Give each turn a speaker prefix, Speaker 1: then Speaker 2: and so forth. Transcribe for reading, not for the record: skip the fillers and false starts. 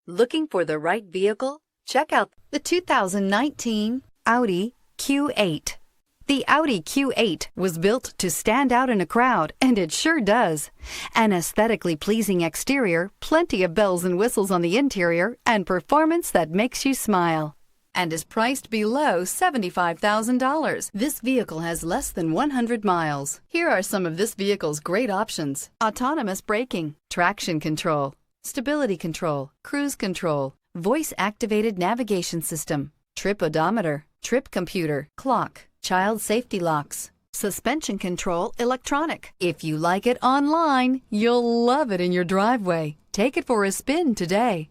Speaker 1: Looking for the right vehicle? Check out the 2019 Audi Q8. The Audi Q8 was built to stand out in a crowd, and it sure does. An aesthetically pleasing exterior, plenty of bells and whistles on the interior, and performance that makes you smile. And is priced below $75,000. This vehicle has less than 100 miles. Here are some of this vehicle's great options: autonomous braking, traction control, stability control, cruise control, voice-activated navigation system, trip odometer, trip computer, clock, child safety locks, suspension control electronic. If you like it online, you'll love it in your driveway. Take it for a spin today.